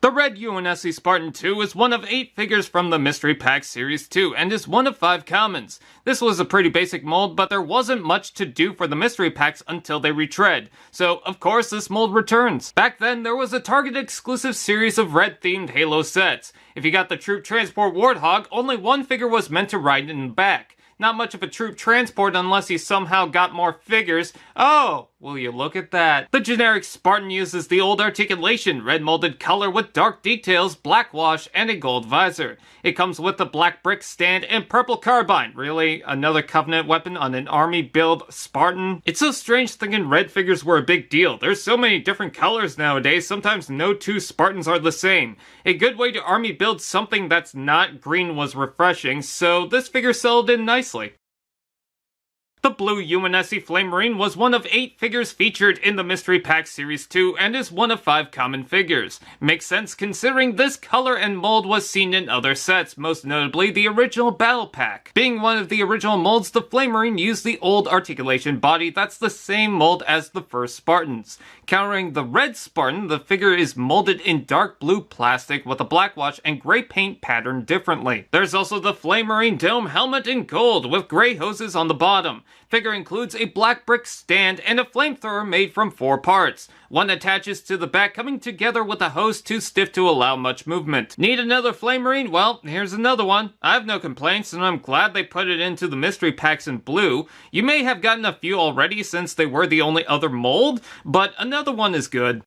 The red UNSC Spartan 2 is one of 8 figures from the Mystery Pack Series 2 and is one of 5 commons. This was a pretty basic mold, but there wasn't much to do for the Mystery Packs until they retread, so of course this mold returns. Back then there was a Target exclusive series of red themed Halo sets. If you got the Troop Transport Warthog, only one figure was meant to ride in the back. Not much of a troop transport unless you somehow got more figures. Oh, will you look at that. The generic Spartan uses the old articulation, red molded color with dark details, black wash, and a gold visor. It comes with a black brick stand and purple carbine. Really? Another Covenant weapon on an army build Spartan? It's so strange thinking red figures were a big deal. There's so many different colors nowadays, sometimes no two Spartans are the same. A good way to army build something that's not green was refreshing, so this figure settled in nicely. The blue UNSC Flame Marine was one of 8 figures featured in the Mystery Pack Series 2 and is one of 5 common figures. Makes sense considering this color and mold was seen in other sets, most notably the original Battle Pack. Being one of the original molds, the Flame Marine used the old articulation body that's the same mold as the first Spartans. Countering the red Spartan, the figure is molded in dark blue plastic with a black wash and gray paint patterned differently. There's also the Flame Marine dome helmet in gold with gray hoses on the bottom. Figure includes a black brick stand and a flamethrower made from 4 parts. One attaches to the back, coming together with a hose too stiff to allow much movement. Need another Flame Marine? Well, here's another one. I have no complaints, and I'm glad they put it into the mystery packs in blue. You may have gotten a few already since they were the only other mold, but another one is good.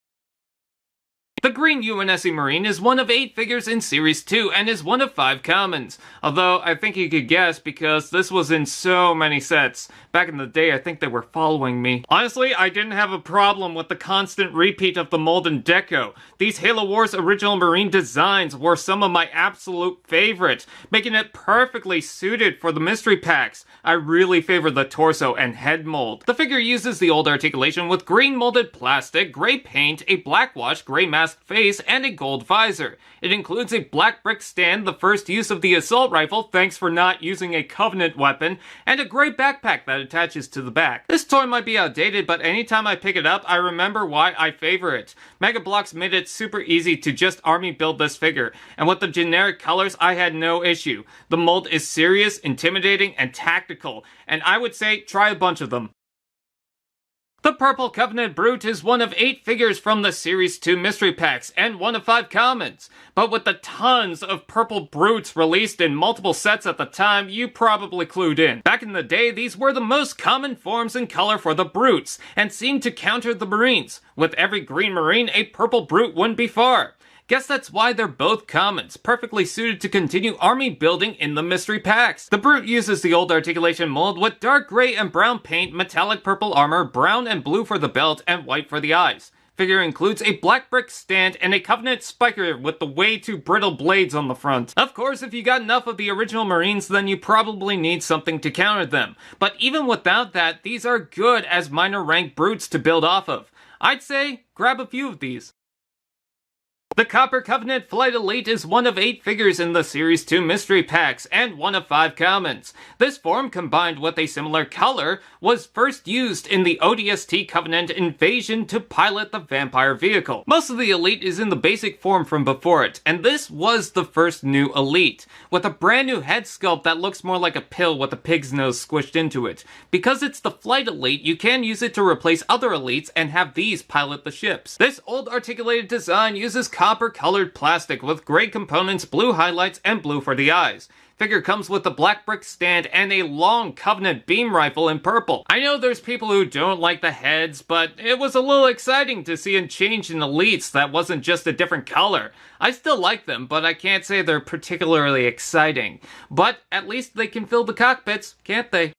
The green UNSC Marine is one of 8 figures in Series 2 and is one of 5 commons. Although, I think you could guess because this was in so many sets. Back in the day, I think they were following me. Honestly, I didn't have a problem with the constant repeat of the mold and deco. These Halo Wars original Marine designs were some of my absolute favorite, making it perfectly suited for the mystery packs. I really favor the torso and head mold. The figure uses the old articulation with green molded plastic, gray paint, a black wash, gray masked face, and a gold visor. It includes a black brick stand, the first use of the assault rifle, thanks for not using a Covenant weapon, and a gray backpack that attaches to the back. This toy might be outdated, but anytime I pick it up, I remember why I favor it. Mega Bloks made it super easy to just army build this figure, and with the generic colors, I had no issue. The mold is serious, intimidating, and tactical, and I would say try a bunch of them. The Purple Covenant Brute is one of 8 figures from the Series 2 Mystery Packs, and one of 5 commons. But with the tons of Purple Brutes released in multiple sets at the time, you probably clued in. Back in the day, these were the most common forms and color for the Brutes, and seemed to counter the Marines. With every Green Marine, a Purple Brute wouldn't be far. Guess that's why they're both commons, perfectly suited to continue army building in the mystery packs. The Brute uses the old articulation mold with dark gray and brown paint, metallic purple armor, brown and blue for the belt, and white for the eyes. Figure includes a black brick stand and a Covenant spiker with the way too brittle blades on the front. Of course, if you got enough of the original Marines, then you probably need something to counter them. But even without that, these are good as minor rank Brutes to build off of. I'd say, grab a few of these. The Copper Covenant Flight Elite is one of 8 figures in the Series 2 Mystery Packs, and one of 5 commons. This form, combined with a similar color, was first used in the ODST Covenant Invasion to pilot the Vampire vehicle. Most of the Elite is in the basic form from before it, and this was the first new Elite, with a brand new head sculpt that looks more like a pill with a pig's nose squished into it. Because it's the Flight Elite, you can use it to replace other Elites and have these pilot the ships. This old articulated design uses copper-colored plastic with gray components, blue highlights, and blue for the eyes. Figure comes with a black brick stand and a long Covenant beam rifle in purple. I know there's people who don't like the heads, but it was a little exciting to see a change in Elites that wasn't just a different color. I still like them, but I can't say they're particularly exciting. But at least they can fill the cockpits, can't they?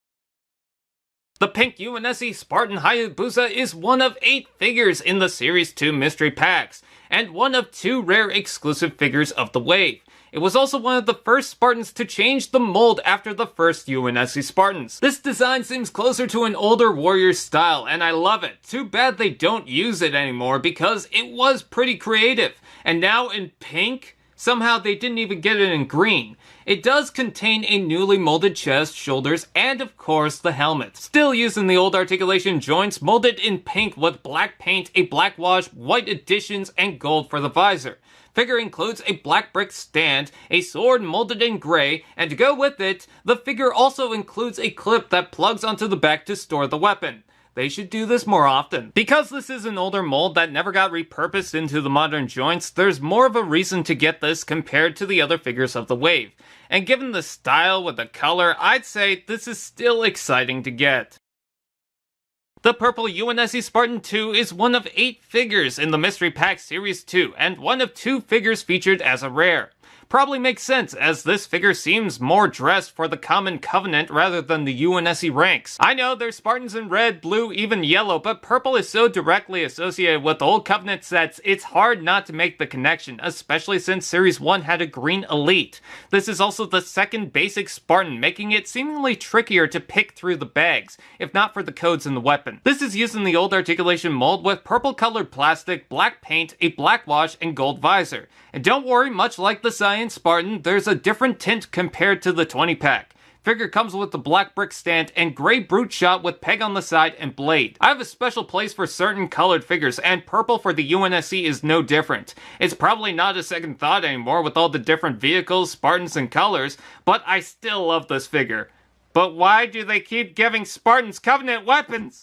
The pink UNSC Spartan Hayabusa is one of 8 figures in the Series 2 Mystery Packs, and one of 2 rare exclusive figures of the wave. It was also one of the first Spartans to change the mold after the first UNSC Spartans. This design seems closer to an older warrior style, and I love it. Too bad they don't use it anymore because it was pretty creative. And now in pink? Somehow they didn't even get it in green. It does contain a newly molded chest, shoulders, and of course the helmet. Still using the old articulation joints, molded in pink with black paint, a black wash, white additions, and gold for the visor. figure includes a black brick stand, a sword molded in gray, and to go with it, the figure also includes a clip that plugs onto the back to store the weapon. They should do this more often. Because this is an older mold that never got repurposed into the modern joints, there's more of a reason to get this compared to the other figures of the wave. And given the style with the color, I'd say this is still exciting to get. The purple UNSC Spartan 2 is one of 8 figures in the Mystery Pack Series 2, and one of 2 figures featured as a rare. Probably makes sense, as this figure seems more dressed for the common Covenant rather than the UNSC ranks. I know there's Spartans in red, blue, even yellow, but purple is so directly associated with old Covenant sets, it's hard not to make the connection, especially since Series 1 had a green elite. This is also the second basic Spartan, making it seemingly trickier to pick through the bags, if not for the codes in the weapon. This is using the old articulation mold with purple colored plastic, black paint, a black wash, and gold visor. And don't worry, much like the Science Spartan, there's a different tint compared to the 20-pack. Figure comes with the black brick stand and gray brute shot with peg on the side and blade. I have a special place for certain colored figures, and purple for the UNSC is no different. It's probably not a second thought anymore with all the different vehicles, Spartans, and colors, but I still love this figure. But why do they keep giving Spartans Covenant weapons?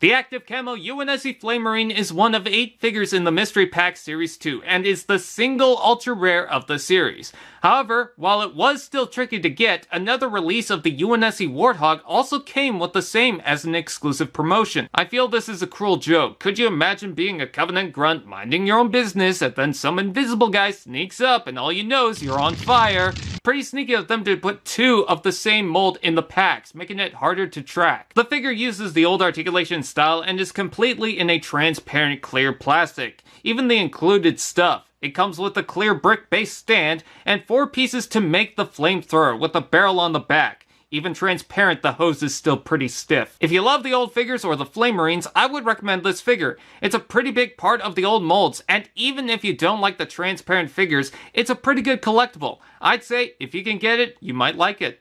The active camo UNSC Flamemarine is one of 8 figures in the Mystery Pack Series 2, and is the single ultra rare of the series. However, while it was still tricky to get, another release of the UNSC Warthog also came with the same as an exclusive promotion. I feel this is a cruel joke. Could you imagine being a Covenant grunt, minding your own business, and then some invisible guy sneaks up and all you know is you're on fire? Pretty sneaky of them to put 2 of the same mold in the packs, making it harder to track. The figure uses the old articulation style and is completely in a transparent clear plastic. Even the included stuff. It comes with a clear brick-based stand and 4 pieces to make the Flamethrower with a barrel on the back. Even transparent, the hose is still pretty stiff. If you love the old figures or the Flamemarines, I would recommend this figure. It's a pretty big part of the old molds, and even if you don't like the transparent figures, it's a pretty good collectible. I'd say, if you can get it, you might like it.